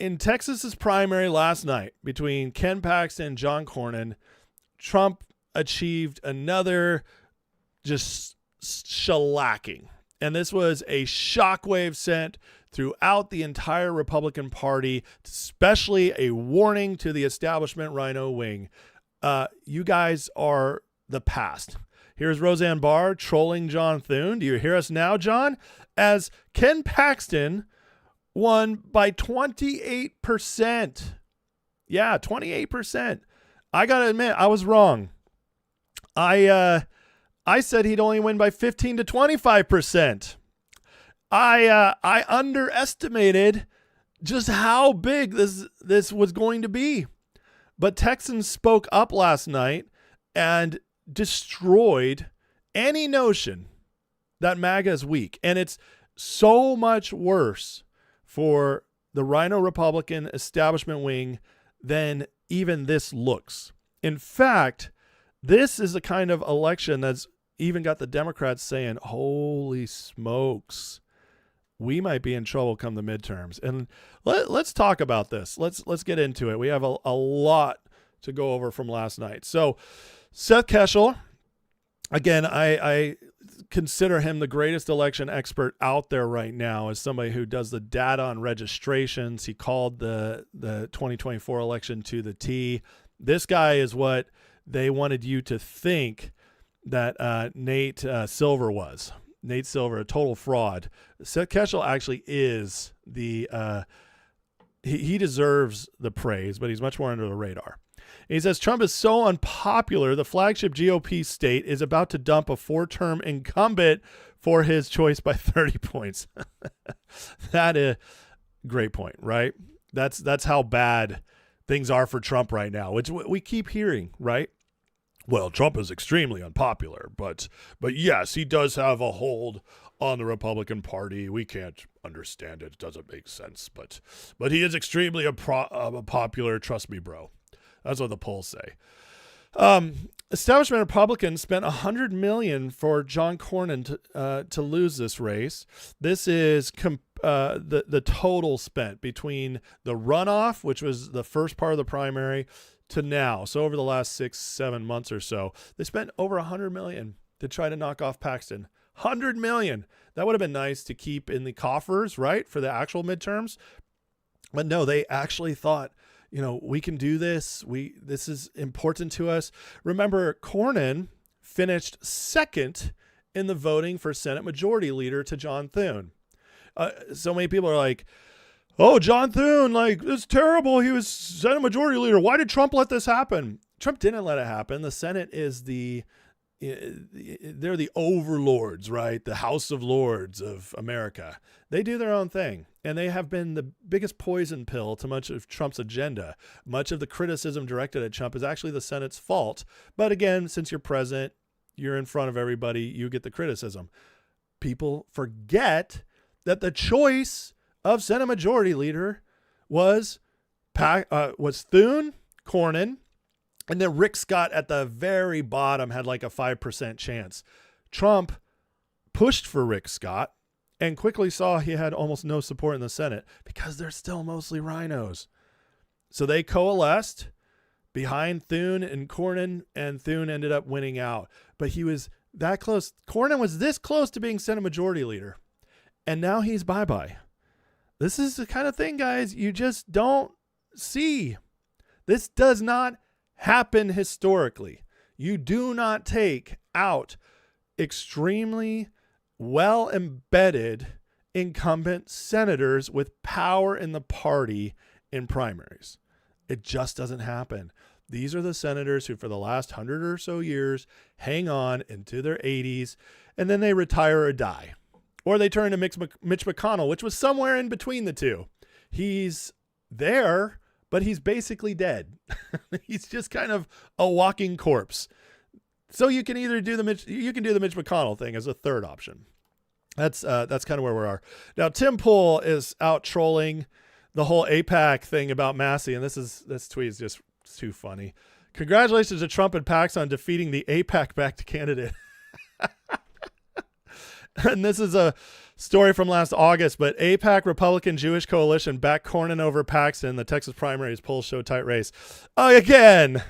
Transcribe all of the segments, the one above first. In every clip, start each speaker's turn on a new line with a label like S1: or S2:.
S1: in Texas's primary last night between Ken Paxton and John Cornyn, Trump achieved another just shellacking. And this was a shockwave sent throughout the entire Republican Party, especially a warning to the establishment Rhino wing. You guys are the past. Here's Roseanne Barr trolling John Thune. Do you hear us now, John? As Ken Paxton won by 28%. Yeah, 28%. I got to admit, I was wrong. I said he'd only win by 15 to 25%. I underestimated just how big this was going to be. But Texans spoke up last night and destroyed any notion that MAGA is weak. And it's so much worse for the Rhino Republican establishment wing than even this looks. In fact, this is a kind of election that's even got the Democrats saying, holy smokes, we might be in trouble come the midterms. And let's talk about this. Let's get into it. We have a lot to go over from last night. So Seth Keshel, again, I consider him the greatest election expert out there right now as somebody who does the data on registrations. He called the 2024 election to the T. This guy is what they wanted you to think that Nate Silver was. Nate Silver, a total fraud. Seth Keshel actually is the he deserves the praise, but he's much more under the radar. And he says Trump is so unpopular, the flagship GOP state is about to dump a 4-term incumbent for his choice by 30 points. That is a great point, right? That's how bad things are for Trump right now, which we keep hearing, right? Well, Trump is extremely unpopular, but yes, he does have a hold on the Republican Party. We can't understand it. It doesn't make sense, but he is extremely popular. Trust me, bro. That's what the polls say. Establishment Republicans spent $100 million for John Cornyn to lose this race. This is the total spent between the runoff, which was the first part of the primary, to now. So over the last 6-7 months or so, they spent over $100 million to try to knock off Paxton. $100 million. That would have been nice to keep in the coffers, right, for the actual midterms. But no, they actually thought, we can do this. This is important to us. Remember, Cornyn finished second in the voting for Senate Majority Leader to John Thune. So many people are like, oh, John Thune, it's terrible. He was Senate Majority Leader. Why did Trump let this happen? Trump didn't let it happen. The Senate is they're the overlords, right? The House of Lords of America. They do their own thing, and they have been the biggest poison pill to much of Trump's agenda. Much of the criticism directed at Trump is actually the Senate's fault. But again, since you're president, you're in front of everybody, you get the criticism. People forget that the choice of Senate Majority Leader was Thune, Cornyn, and then Rick Scott at the very bottom had like a 5% chance. Trump pushed for Rick Scott and quickly saw he had almost no support in the Senate because they're still mostly rhinos. So they coalesced behind Thune and Cornyn, and Thune ended up winning out. But he was that close. Cornyn was this close to being Senate Majority Leader, and now he's bye-bye. This is the kind of thing, guys, you just don't see. This does not happen historically. You do not take out extremely well embedded incumbent senators with power in the party in primaries. It just doesn't happen. These are the senators who for the last 100 or so years hang on into their 80s, and then they retire or die. Or they turn to Mitch McConnell, which was somewhere in between the two. He's there, but he's basically dead. He's just kind of a walking corpse. So you can either do the Mitch McConnell thing as a third option. That's kind of where we are. Now, Tim Pool is out trolling the whole AIPAC thing about Massey, and this tweet is just too funny. Congratulations to Trump and Pax on defeating the AIPAC-backed candidate. And this is a story from last August, but AIPAC Republican Jewish Coalition backed Cornyn over Paxton. The Texas primaries polls show tight race. Again,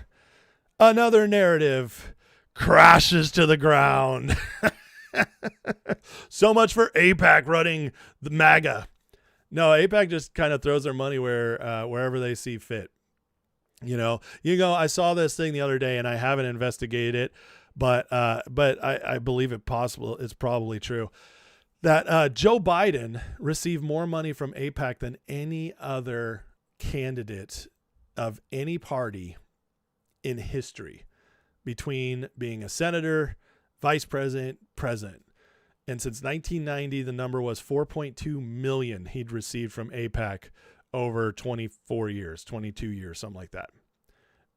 S1: another narrative crashes to the ground. So much for AIPAC running the MAGA. No, AIPAC just kind of throws their money wherever they see fit. I saw this thing the other day, and I haven't investigated it, but I believe it's probably true that Joe Biden received more money from AIPAC than any other candidate of any party in history, between being a senator, vice president, president. And since 1990, the number was 4.2 million he'd received from AIPAC over 24 years, 22 years, something like that.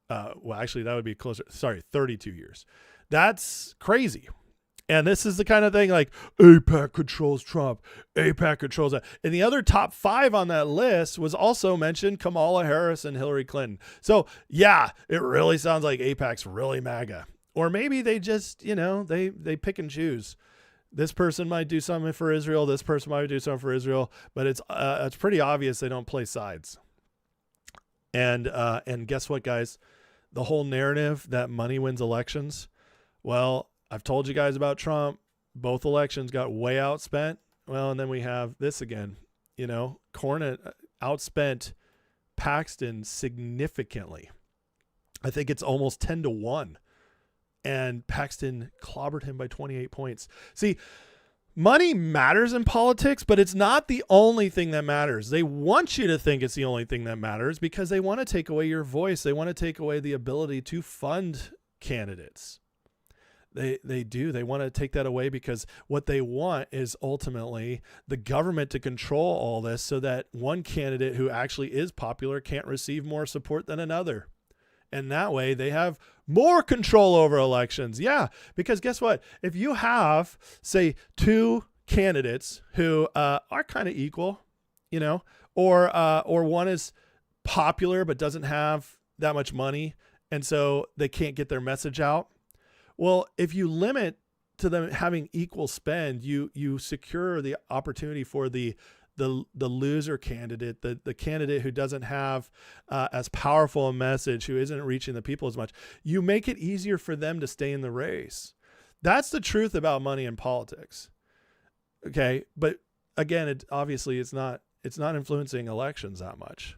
S1: Well, actually, that would be closer. Sorry, 32 years. That's crazy. And this is the kind of thing like AIPAC controls Trump, AIPAC controls that. And the other top 5 on that list was also mentioned Kamala Harris and Hillary Clinton. So yeah, it really sounds like AIPAC's really MAGA. Or maybe they just, they pick and choose. This person might do something for Israel. This person might do something for Israel. But it's pretty obvious they don't play sides. And guess what, guys? The whole narrative that money wins elections. Well, I've told you guys about Trump. Both elections got way outspent. Well, and then we have this again. Cornyn outspent Paxton significantly. I think it's almost 10-1. And Paxton clobbered him by 28 points. See, money matters in politics, but it's not the only thing that matters. They want you to think it's the only thing that matters because they want to take away your voice. They want to take away the ability to fund candidates. They do. They want to take that away because what they want is ultimately the government to control all this so that one candidate who actually is popular can't receive more support than another. And that way they have more control over elections. Yeah, because guess what? If you have, say, 2 candidates who are kind of equal, or one is popular but doesn't have that much money, and so they can't get their message out. Well, if you limit to them having equal spend, you secure the opportunity for the loser candidate, the candidate who doesn't have as powerful a message, who isn't reaching the people as much. You make it easier for them to stay in the race. That's the truth about money in politics. Okay, but again, obviously it's not influencing elections that much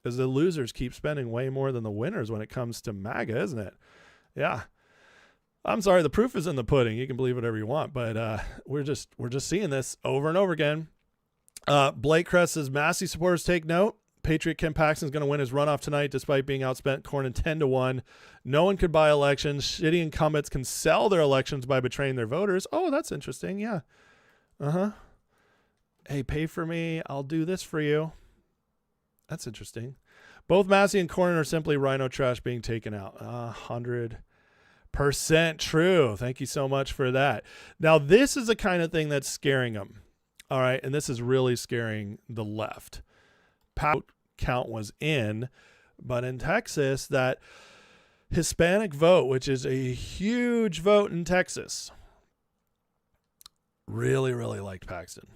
S1: because the losers keep spending way more than the winners when it comes to MAGA, isn't it? Yeah. I'm sorry, the proof is in the pudding. You can believe whatever you want, but we're just seeing this over and over again. Blake Kress says, Massey supporters take note. Patriot Ken Paxton is going to win his runoff tonight despite being outspent Cornyn 10-1. No one could buy elections. Shitty incumbents can sell their elections by betraying their voters. Oh, that's interesting. Yeah. Hey, pay for me. I'll do this for you. That's interesting. Both Massey and Cornyn are simply rhino trash being taken out. 100% true. Thank you so much for that. Now, this is the kind of thing that's scaring them. All right, and this is really scaring the left. Count was in, but in Texas, that Hispanic vote, which is a huge vote in Texas, really, really liked Paxton.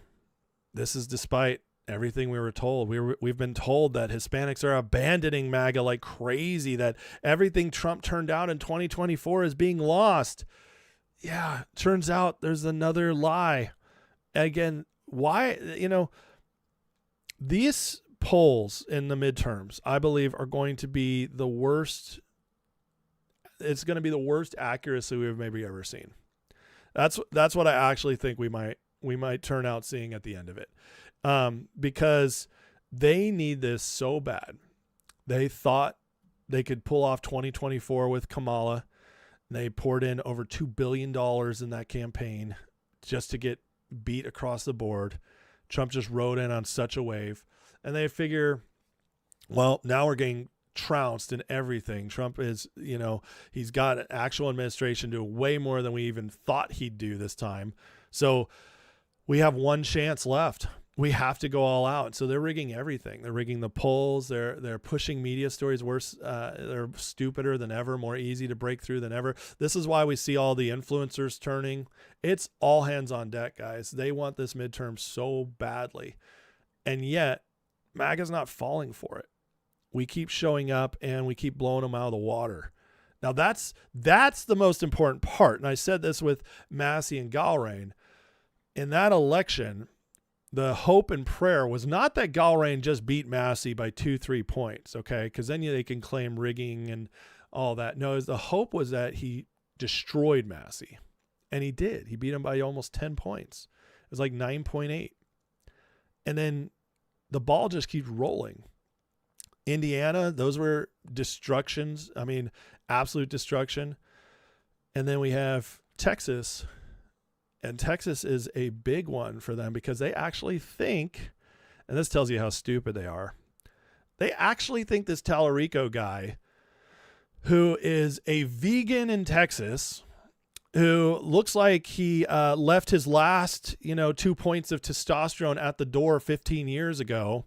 S1: This is despite everything we were told. We've been told that Hispanics are abandoning MAGA like crazy, that everything Trump turned out in 2024 is being lost. Yeah, turns out there's another lie. Again, why, these polls in the midterms, I believe, are going to be the worst. It's going to be the worst accuracy we've maybe ever seen. That's what I actually think we might turn out seeing at the end of it. Because they need this so bad. They thought they could pull off 2024 with Kamala. They poured in over $2 billion in that campaign just to get beat across the board. Trump just rode in on such a wave. And they figure, well, now we're getting trounced in everything. Trump is, he's got an actual administration do way more than we even thought he'd do this time. So we have one chance left. we have to go all out. So they're rigging everything. They're rigging the polls. They're pushing media stories worse. They're stupider than ever, more easy to break through than ever. This is why we see all the influencers turning. It's all hands on deck, guys. They want this midterm so badly. And yet, MAGA's not falling for it. We keep showing up and we keep blowing them out of the water. Now, that's the most important part. And I said this with Massey and Galrain. In that election, the hope and prayer was not that Galrain just beat Massey by 2-3 points, okay? Because then they can claim rigging and all that. No, the hope was that he destroyed Massey. And he did. He beat him by almost 10 points. It was like 9.8. And then the ball just keeps rolling. Indiana, those were destructions. I mean, absolute destruction. And then we have Texas. And Texas is a big one for them because they actually think, and this tells you how stupid they are, they actually think this Tallarico guy, who is a vegan in Texas, who looks like he left his last, 2 points of testosterone at the door 15 years ago,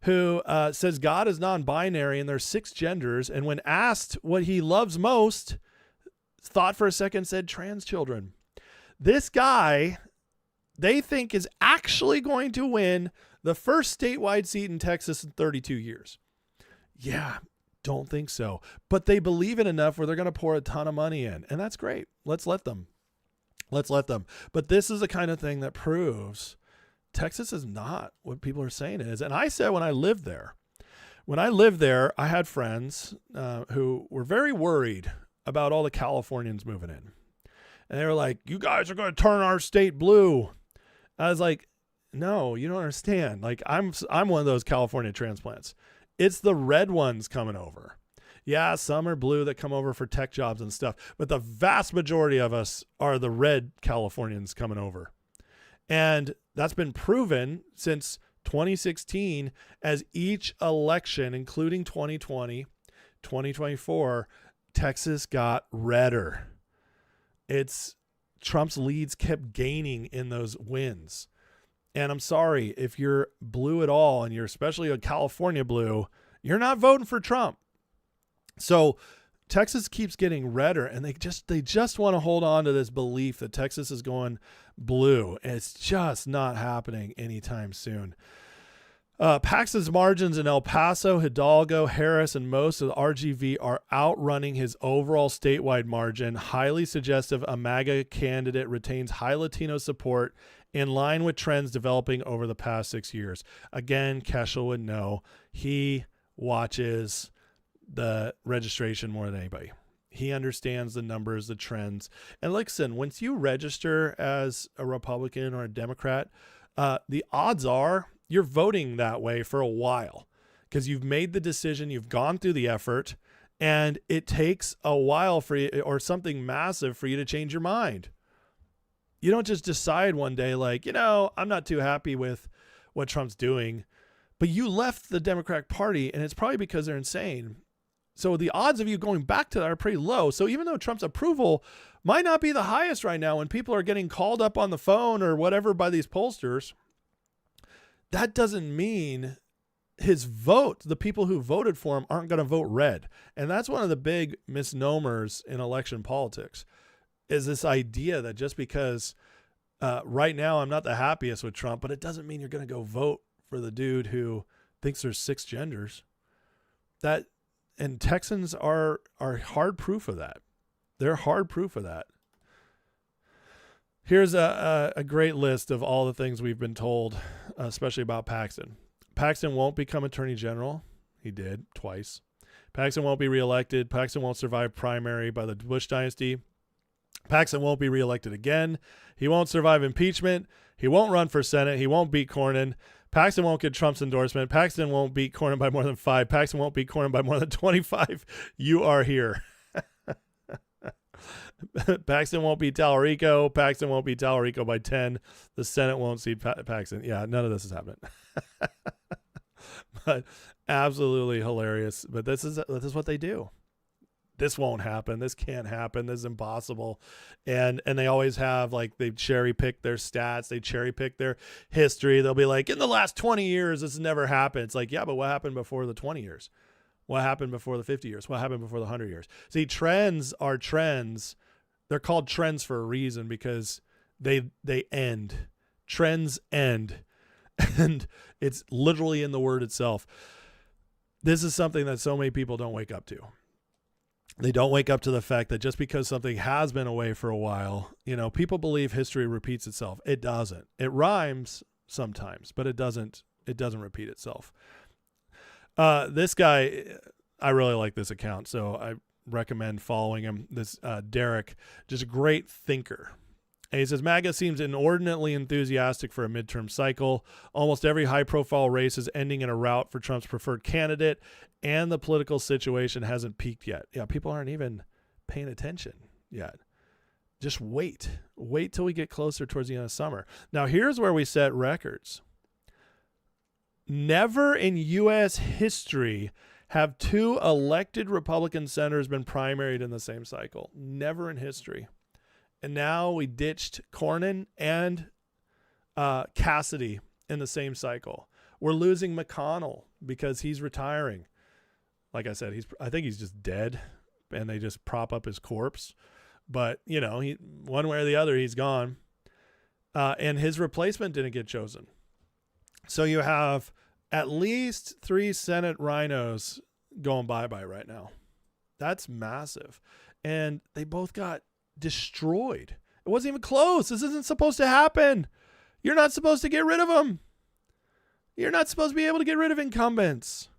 S1: who says God is non-binary and there's 6 genders, and when asked what he loves most, thought for a second, said trans children. This guy, they think, is actually going to win the first statewide seat in Texas in 32 years. Yeah, don't think so. But they believe it enough where they're going to pour a ton of money in. And that's great. Let's let them. But this is the kind of thing that proves Texas is not what people are saying it is. And I said when I lived there, I had friends who were very worried about all the Californians moving in. And they were like, you guys are going to turn our state blue. I was like, no, you don't understand. Like, I'm one of those California transplants. It's the red ones coming over. Yeah, some are blue that come over for tech jobs and stuff. But the vast majority of us are the red Californians coming over. And that's been proven since 2016 as each election, including 2020, 2024, Texas got redder. It's Trump's leads kept gaining in those wins. And I'm sorry, if you're blue at all, and you're especially a California blue, you're not voting for Trump. So Texas keeps getting redder, and they just want to hold on to this belief that Texas is going blue. And it's just not happening anytime soon. Paxton's margins in El Paso, Hidalgo, Harris, and most of the RGV are outrunning his overall statewide margin, highly suggestive a MAGA candidate retains high Latino support in line with trends developing over the past 6 years. Again, Keschel would know. He watches the registration more than anybody. He understands the numbers, the trends. And listen, once you register as a Republican or a Democrat, the odds are you're voting that way for a while because you've made the decision, you've gone through the effort, and it takes a while for you or something massive for you to change your mind. You don't just decide one day like, I'm not too happy with what Trump's doing, but you left the Democratic Party and it's probably because they're insane. So the odds of you going back to that are pretty low. So even though Trump's approval might not be the highest right now when people are getting called up on the phone or whatever by these pollsters, that doesn't mean his vote, the people who voted for him, aren't going to vote red. And that's one of the big misnomers in election politics, is this idea that just because right now I'm not the happiest with Trump, but it doesn't mean you're going to go vote for the dude who thinks there's 6 genders. And Texans are hard proof of that. They're hard proof of that. Here's a great list of all the things we've been told, especially about Paxton. Paxton won't become attorney general. He did twice. Paxton won't be reelected. Paxton won't survive primary by the Bush dynasty. Paxton won't be reelected again. He won't survive impeachment. He won't run for Senate. He won't beat Cornyn. Paxton won't get Trump's endorsement. Paxton won't beat Cornyn by more than 5. Paxton won't beat Cornyn by more than 25. You are here. Paxton won't beat Tallarico. Paxton won't beat Tallarico by 10. The Senate won't seat Paxton. Yeah, none of this is happening. But absolutely hilarious. But this is what they do. this won't happen. This can't happen. This is impossible. And they always have, like, they cherry pick their stats. They cherry pick their history. They'll be like, in the last 20 years, this has never happened. It's like, yeah, but what happened before the 20 years? What happened before the 50 years? What happened before the 100 years? See, trends are trends. They're called trends for a reason because they end. Trends end. And it's literally in the word itself. This is something that so many people don't wake up to. They don't wake up to the fact that just because something has been away for a while, people believe history repeats itself. It doesn't. It rhymes sometimes, but it doesn't repeat itself. This guy, I really like this account, so I recommend following him. This Derek, just a great thinker. And he says, MAGA seems inordinately enthusiastic for a midterm cycle. Almost every high-profile race is ending in a rout for Trump's preferred candidate, and the political situation hasn't peaked yet. Yeah, people aren't even paying attention yet. Just wait. Wait till we get closer towards the end of summer. Now, here's where we set records. Never in U.S. history have two elected Republican senators been primaried in the same cycle. Never in history. And now we ditched Cornyn and Cassidy in the same cycle. We're losing McConnell because he's retiring. Like I said, I think he's just dead, and they just prop up his corpse. But, one way or the other, he's gone. And his replacement didn't get chosen. So you have at least 3 Senate rhinos going bye-bye right now. That's massive. And they both got destroyed. It wasn't even close. This isn't supposed to happen. You're not supposed to get rid of them. You're not supposed to be able to get rid of incumbents.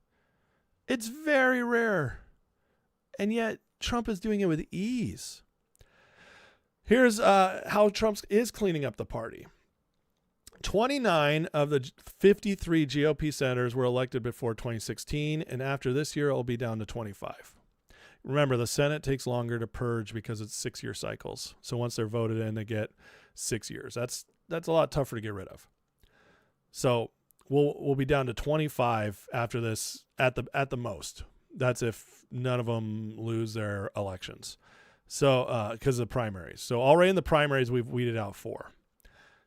S1: It's very rare. And yet Trump is doing it with ease. Here's how Trump is cleaning up the party. 29 of the 53 GOP senators were elected before 2016, and after this year, it'll be down to 25. Remember, the Senate takes longer to purge because it's 6-year cycles. So once they're voted in, they get 6 years. That's a lot tougher to get rid of. So we'll be down to 25 after this at the most. That's if none of them lose their elections. So because of the primaries. So already in the primaries, we've weeded out 4.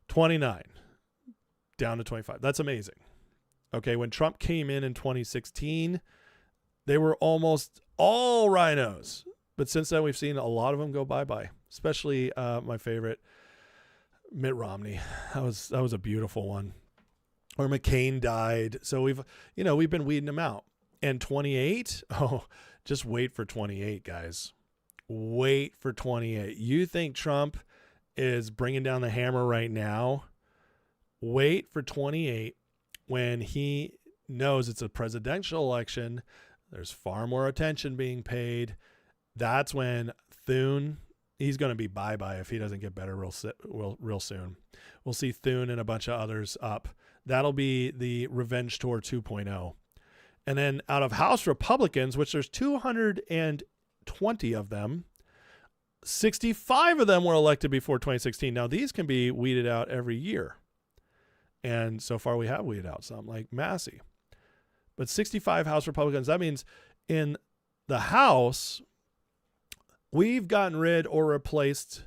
S1: 29 down to 25. That's amazing. Okay, when Trump came in 2016, they were almost all rhinos. But since then, we've seen a lot of them go bye-bye, especially my favorite, Mitt Romney. That was a beautiful one. Or McCain died. So we've been weeding them out. And 28, just wait for 28, guys. Wait for 28. You think Trump is bringing down the hammer right now? Wait for 28 when he knows it's a presidential election. There's far more attention being paid. That's when Thune, he's going to be bye-bye if he doesn't get better real soon. We'll see Thune and a bunch of others up. That'll be the Revenge Tour 2.0. And then out of House Republicans, which there's 220 of them, 65 of them were elected before 2016. Now, these can be weeded out every year. And so far we have weeded out some, like Massey. But 65 House Republicans, that means in the House, we've gotten rid or replaced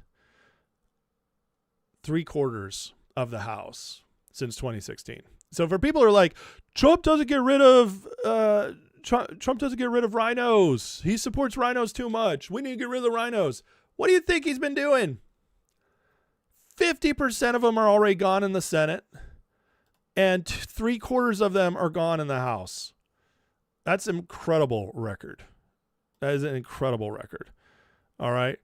S1: 3/4 of the House since 2016. So for people who are like, Trump doesn't get rid of rhinos. He supports rhinos too much. We need to get rid of the rhinos. What do you think he's been doing? 50% of them are already gone in the Senate, and 3/4 of them are gone in the House. That's an incredible record. That is an incredible record. All right.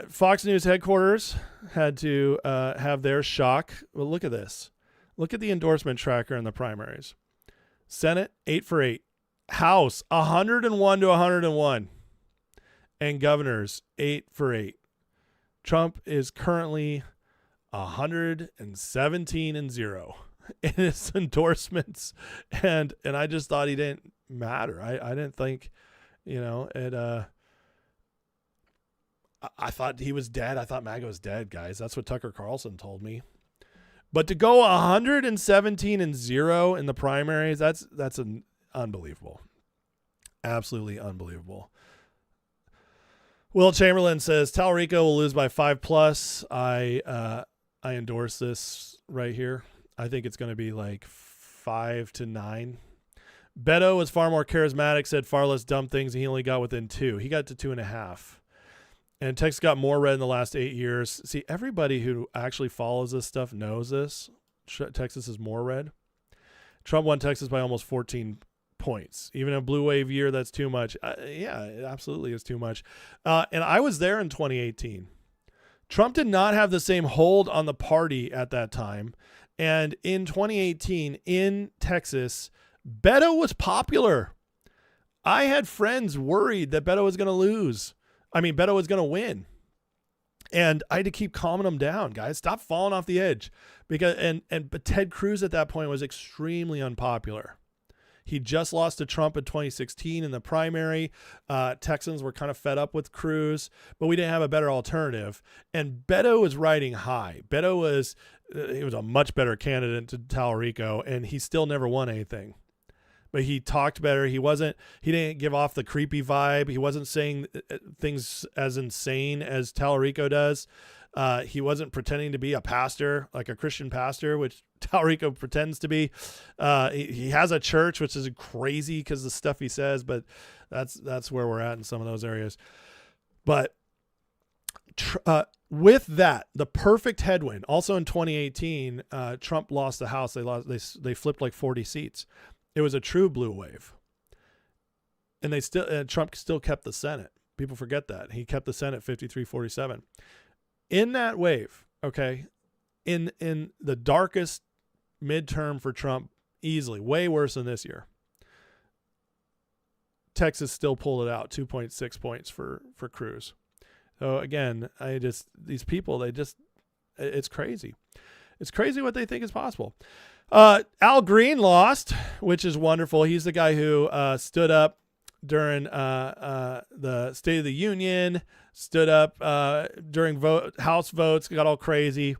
S1: Fox News headquarters had to have their shock. Well, look at this. Look at the endorsement tracker in the primaries. Senate, 8 for 8. House, 101 to 101. And governors, 8 for 8. Trump is currently 117-0 in his endorsements. And I just thought he didn't matter. I didn't think, I thought he was dead. I thought MAGA was dead, guys. That's what Tucker Carlson told me. But to go 117-0 in the primaries, that's unbelievable. Absolutely unbelievable. Will Chamberlain says Talarico will lose by 5+. I endorse this right here. I think it's going to be like 5-9. Beto was far more charismatic, said far less dumb things, and he only got within 2. He got to 2.5. And Texas got more red in the last 8 years. See, everybody who actually follows this stuff knows this. Texas is more red. Trump won Texas by almost 14 points. Even in a blue wave year, that's too much. Yeah, it absolutely is too much. And I was there in 2018. Trump did not have the same hold on the party at that time. And in 2018 in Texas, Beto was popular. I had friends worried that Beto was going to lose. Beto was going to win. And I had to keep calming them down, guys. Stop falling off the edge. But Ted Cruz at that point was extremely unpopular. He just lost to Trump in 2016 in the primary. Texans were kind of fed up with Cruz, but we didn't have a better alternative. And Beto was riding high. Beto was a much better candidate to Talarico, and he still never won anything. But he talked better. He didn't give off the creepy vibe. He wasn't saying things as insane as Talarico does. He wasn't pretending to be a pastor, like a Christian pastor, which Talarico pretends to be. He has a church, which is crazy because the stuff he says, but that's where we're at in some of those areas. But with that, the perfect headwind. Also in 2018, Trump lost the House. They flipped like 40 seats. It was a true blue wave, and Trump still kept the Senate. People forget that he kept the Senate 53-47. In that wave, okay, in the darkest midterm for Trump, easily way worse than this year, Texas still pulled it out, 2.6 points for Cruz. So again, these people, it's crazy. It's crazy what they think is possible. Al Green lost, which is wonderful. He's the guy who stood up during the State of the Union, stood up during House votes, got all crazy.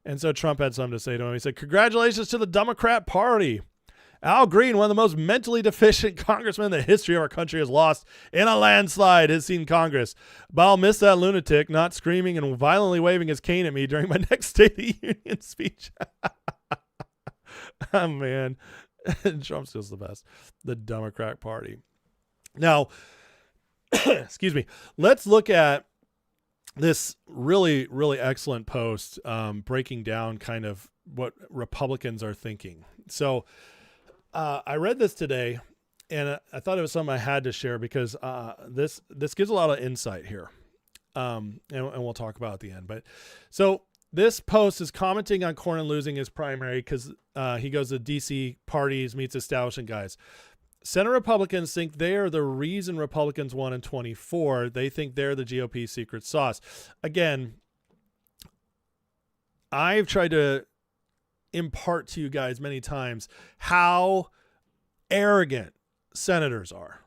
S1: And so Trump had something to say to him. He said, "Congratulations to the Democrat Party. Al Green, one of the most mentally deficient congressmen the history of our country has lost in a landslide, has seen Congress. But I'll miss that lunatic not screaming and violently waving his cane at me during my next State of the Union speech." Oh, man. Trump's just the best. The Democrat Party. Now, excuse me. Let's look at this really, really excellent post breaking down kind of what Republicans are thinking. So I read this today, and I thought it was something I had to share because this gives a lot of insight here, and we'll talk about it at the end. But so this post is commenting on Cornyn losing his primary because he goes to D.C. parties, meets establishment guys. Senate Republicans think they are the reason Republicans won in 24. They think they're the GOP secret sauce. Again, I've tried to impart to you guys many times how arrogant senators are.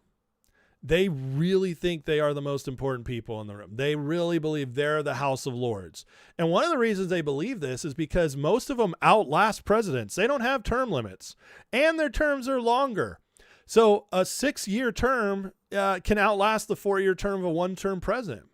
S1: They really think they are the most important people in the room. They really believe they're the House of Lords. And one of the reasons they believe this is because most of them outlast presidents. They don't have term limits, and their terms are longer. So a 6-year term can outlast the 4-year term of a one-term president.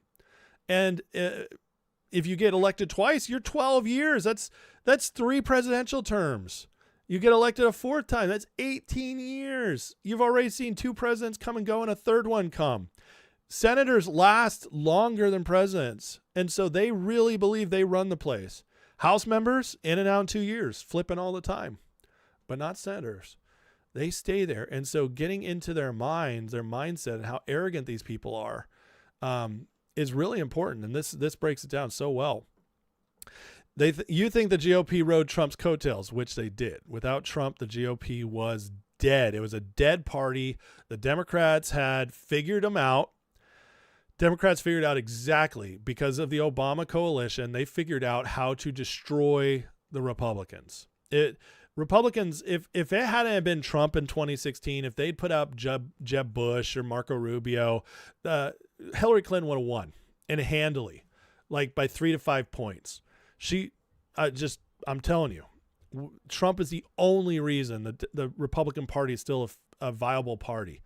S1: And if you get elected twice, you're 12 years. That's 3 presidential terms. You get elected a 4th time. That's 18 years. You've already seen 2 presidents come and go and a 3rd one come. Senators last longer than presidents. And so they really believe they run the place. House members, in and out in 2 years, flipping all the time. But not senators. They stay there. And so getting into their minds, their mindset, and how arrogant these people are is really important. And this breaks it down so well. You think the GOP rode Trump's coattails, which they did. Without Trump, the GOP was dead. It was a dead party. The Democrats had figured them out. Democrats figured out exactly, because of the Obama coalition, they figured out how to destroy the Republicans. Republicans, if it hadn't been Trump in 2016, if they'd put up Jeb Bush or Marco Rubio, Hillary Clinton would have won, and handily, like by 3 to 5 points. I'm telling you, Trump is the only reason that the Republican Party is still a viable party.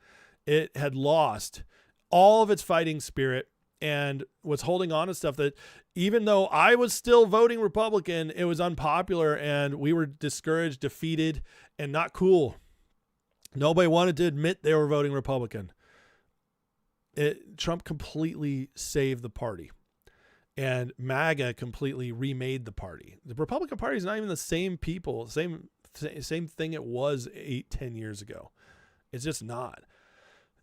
S1: it had lost all of its fighting spirit and was holding on to stuff that, even though I was still voting Republican, it was unpopular and we were discouraged, defeated, and not cool. Nobody wanted to admit they were voting Republican. Trump completely saved the party, and MAGA completely remade the party. The Republican Party is not even the same people, same thing it was 8-10 years ago. It's just not.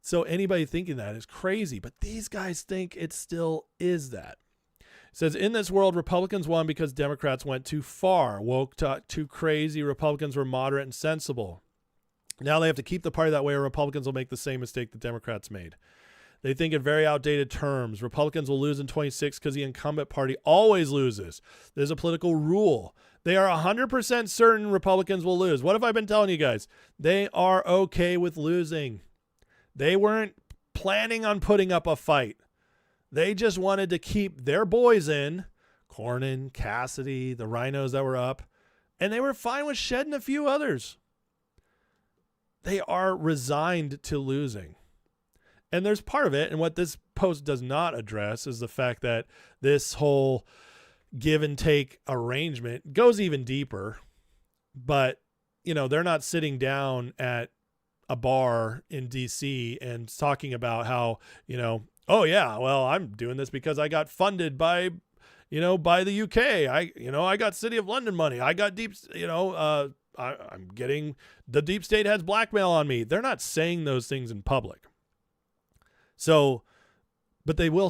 S1: So anybody thinking that is crazy, but these guys think it still is that. It says, in this world, Republicans won because Democrats went too far, woke, too crazy. Republicans were moderate and sensible. Now they have to keep the party that way, or Republicans will make the same mistake the Democrats made. They think in very outdated terms. Republicans will lose in 26 because the incumbent party always loses. There's a political rule. They are 100% certain Republicans will lose. What have I been telling you guys? They are okay with losing. They weren't planning on putting up a fight. They just wanted to keep their boys in, Cornyn, Cassidy, the rhinos that were up, and they were fine with shedding a few others. They are resigned to losing. And there's part of it, and what this post does not address is the fact that this whole give and take arrangement goes even deeper. But, they're not sitting down at a bar in DC and talking about how, oh yeah, well, I'm doing this because I got funded by the UK. I got City of London money. I got I'm getting, the deep state has blackmail on me. They're not saying those things in public. So, but they will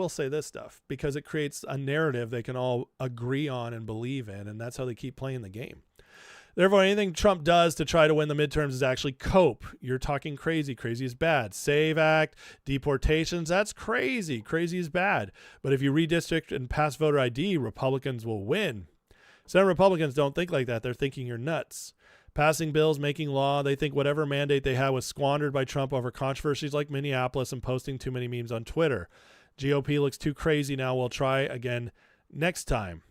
S1: say this stuff because it creates a narrative they can all agree on and believe in. And that's how they keep playing the game. Therefore, anything Trump does to try to win the midterms is actually cope. You're talking crazy. Crazy is bad. SAVE Act, deportations, that's crazy. Crazy is bad. But if you redistrict and pass voter ID, Republicans will win. Some Republicans don't think like that. They're thinking you're nuts. Passing bills, making law, they think whatever mandate they had was squandered by Trump over controversies like Minneapolis and posting too many memes on Twitter. GOP looks too crazy now. We'll try again next time.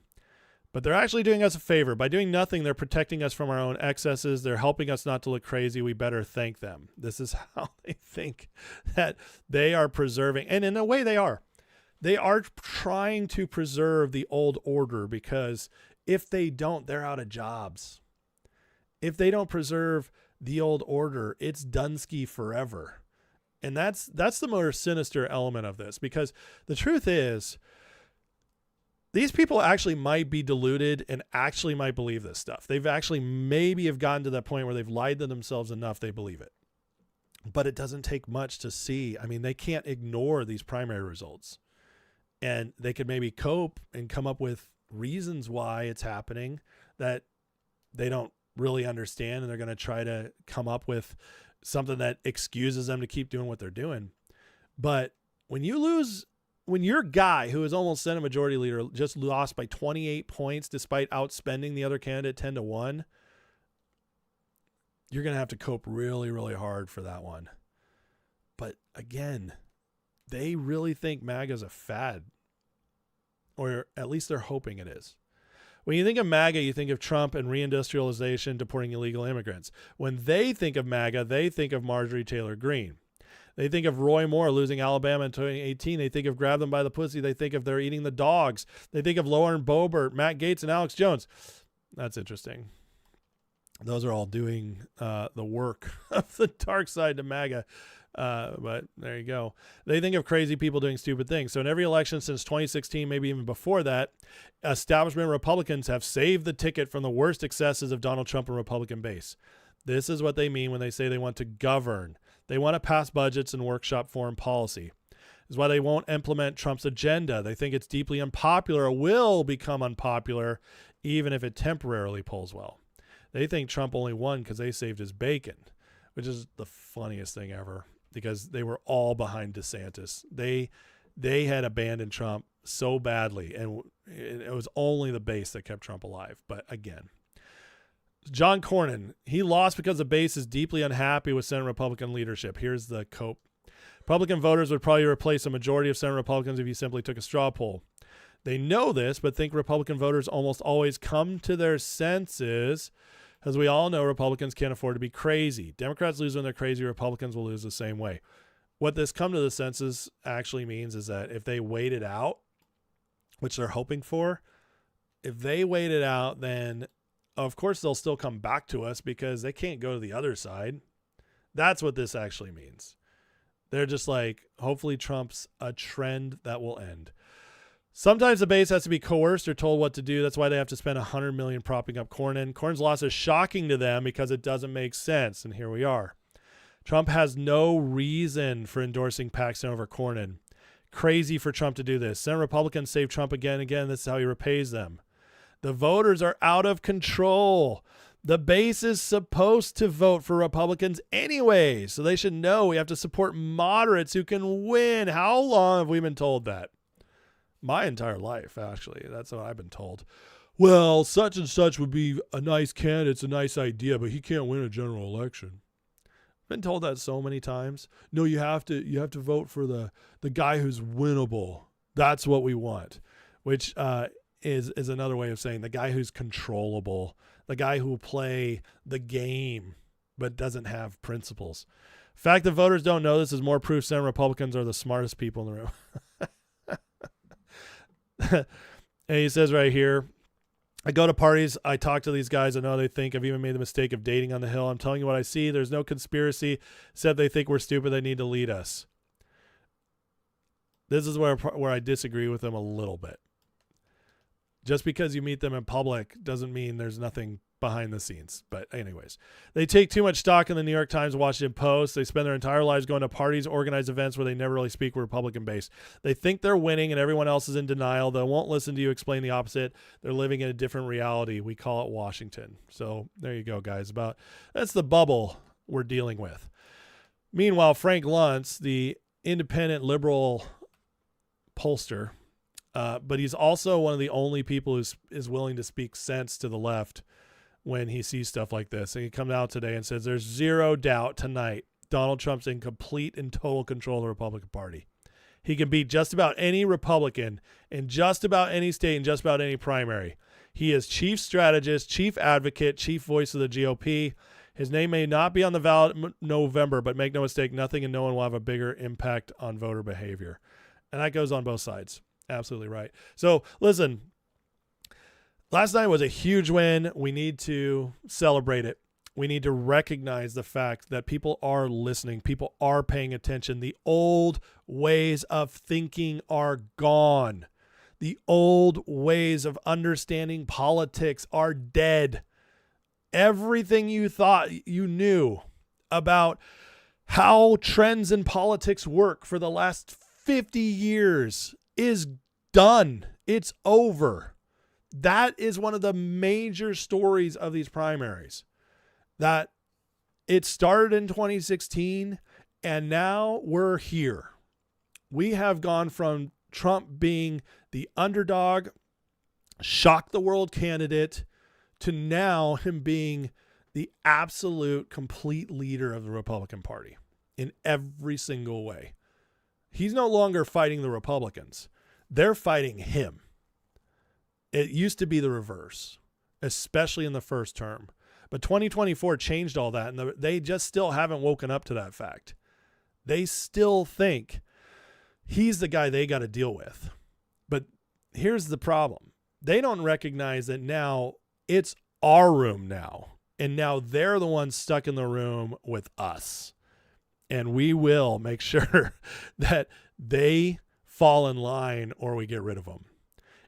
S1: But they're actually doing us a favor. By doing nothing, they're protecting us from our own excesses. They're helping us not to look crazy. We better thank them. This is how they think that they are preserving. And in a way they are. They are trying to preserve the old order, because if they don't, they're out of jobs. If they don't preserve the old order, it's Dunsky forever. And that's the more sinister element of this, because the truth is, these people actually might be deluded and actually might believe this stuff. They've actually maybe have gotten to that point where they've lied to themselves enough they believe it. But it doesn't take much to see. I mean, they can't ignore these primary results. And they could maybe cope and come up with reasons why it's happening that they don't really understand, and they're going to try to come up with something that excuses them to keep doing what they're doing. But when your guy who is almost Senate Majority Leader just lost by 28 points despite outspending the other candidate 10-1, you're going to have to cope really, really hard for that one. But again, they really think MAGA is a fad, or at least they're hoping it is. When you think of MAGA, you think of Trump and reindustrialization, deporting illegal immigrants. When they think of MAGA, they think of Marjorie Taylor Greene. They think of Roy Moore losing Alabama in 2018. They think of grab them by the pussy. They think of they're eating the dogs. They think of Lauren Boebert, Matt Gaetz, and Alex Jones. That's interesting. Those are all doing the work of the dark side to MAGA. But there you go. They think of crazy people doing stupid things. So in every election since 2016, maybe even before that, establishment Republicans have saved the ticket from the worst excesses of Donald Trump and Republican base. This is what they mean when they say they want to govern. They want to pass budgets and workshop foreign policy. This is why they won't implement Trump's agenda. They think it's deeply unpopular or will become unpopular, even if it temporarily polls well. They think Trump only won because they saved his bacon, which is the funniest thing ever, because they were all behind DeSantis. They had abandoned Trump so badly, and it was only the base that kept Trump alive. But again, John Cornyn, he lost because the base is deeply unhappy with Senate Republican leadership. Here's the cope. Republican voters would probably replace a majority of Senate Republicans if you simply took a straw poll. They know this, but think Republican voters almost always come to their senses As we all know, Republicans can't afford to be crazy. Democrats lose when they're crazy. Republicans will lose the same way. What this come to the census actually means is that if they wait it out, which they're hoping for, if they wait it out, then of course they'll still come back to us because they can't go to the other side. That's what this actually means. They're just like, hopefully Trump's a trend that will end. Sometimes the base has to be coerced or told what to do. That's why they have to spend $100 million propping up Cornyn. Cornyn's loss is shocking to them because it doesn't make sense. And here we are. Trump has no reason for endorsing Paxton over Cornyn. Crazy for Trump to do this. Senate Republicans save Trump again and again. This is how he repays them. The voters are out of control. The base is supposed to vote for Republicans anyway, so they should know we have to support moderates who can win. How long have we been told that? My entire life, actually. That's what I've been told. Well, such and such would be a nice candidate. It's a nice idea, but he can't win a general election. I've been told that so many times. No, you have to vote for the guy who's winnable. That's what we want, which is another way of saying the guy who's controllable, the guy who will play the game but doesn't have principles. The fact that voters don't know this is more proof Senate Republicans are the smartest people in the room. And he says right here, I go to parties, I talk to these guys, I know they think I've even made the mistake of dating on the Hill. I'm telling you what I see. There's no conspiracy, except they think we're stupid. They need to lead us. This is where I disagree with them a little bit. Just because you meet them in public doesn't mean there's nothing behind the scenes. But anyways, they take too much stock in the New York Times, Washington Post. They spend their entire lives going to parties, organized events where they never really speak Republican base. They think they're winning and everyone else is in denial. They won't listen to you explain the opposite. They're living in a different reality. We call it Washington. So there you go, guys. That's the bubble we're dealing with. Meanwhile, Frank Luntz, the independent liberal pollster, but he's also one of the only people who is willing to speak sense to the left when he sees stuff like this. And he comes out today and says there's zero doubt tonight Donald Trump's in complete and total control of the Republican Party. He can beat just about any Republican in just about any state and just about any primary. He is chief strategist, chief advocate, chief voice of the GOP. His name may not be on the ballot in November, but make no mistake, nothing and no one will have a bigger impact on voter behavior. And that goes on both sides. Absolutely right. So listen, last night was a huge win. We need to celebrate it. We need to recognize the fact that people are listening. People are paying attention. The old ways of thinking are gone. The old ways of understanding politics are dead. Everything you thought you knew about how trends in politics work for the last 50 years is done. It's over. That is one of the major stories of these primaries. That it started in 2016 and now we're here. We have gone from Trump being the underdog, shock the world candidate, to now him being the absolute complete leader of the Republican Party in every single way. He's no longer fighting the Republicans. They're fighting him. It used to be the reverse, especially in the first term. But 2024 changed all that, and they just still haven't woken up to that fact. They still think he's the guy they got to deal with. But here's the problem. They don't recognize that now it's our room now, and now they're the ones stuck in the room with us. And we will make sure that they fall in line or we get rid of them.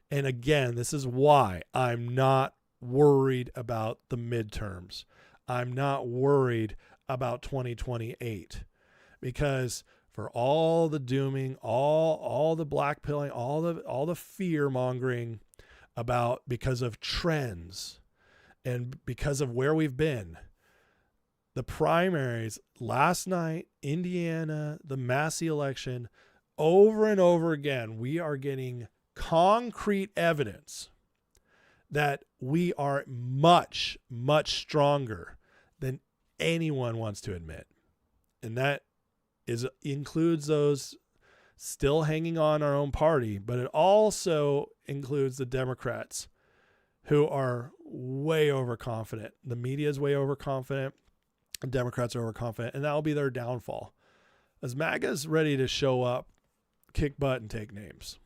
S1: And again, this is why I'm not worried about the midterms. I'm not worried about 2028 because for all the dooming, all the blackpilling, all the fear mongering about because of trends and because of where we've been, the primaries last night, Indiana, the Massey election, over and over again, we are getting concrete evidence that we are much, much stronger than anyone wants to admit. And that includes those still hanging on our own party, but it also includes the Democrats who are way overconfident. The media is way overconfident. The Democrats are overconfident, and that'll be their downfall. As MAGA's ready to show up, kick butt, and take names.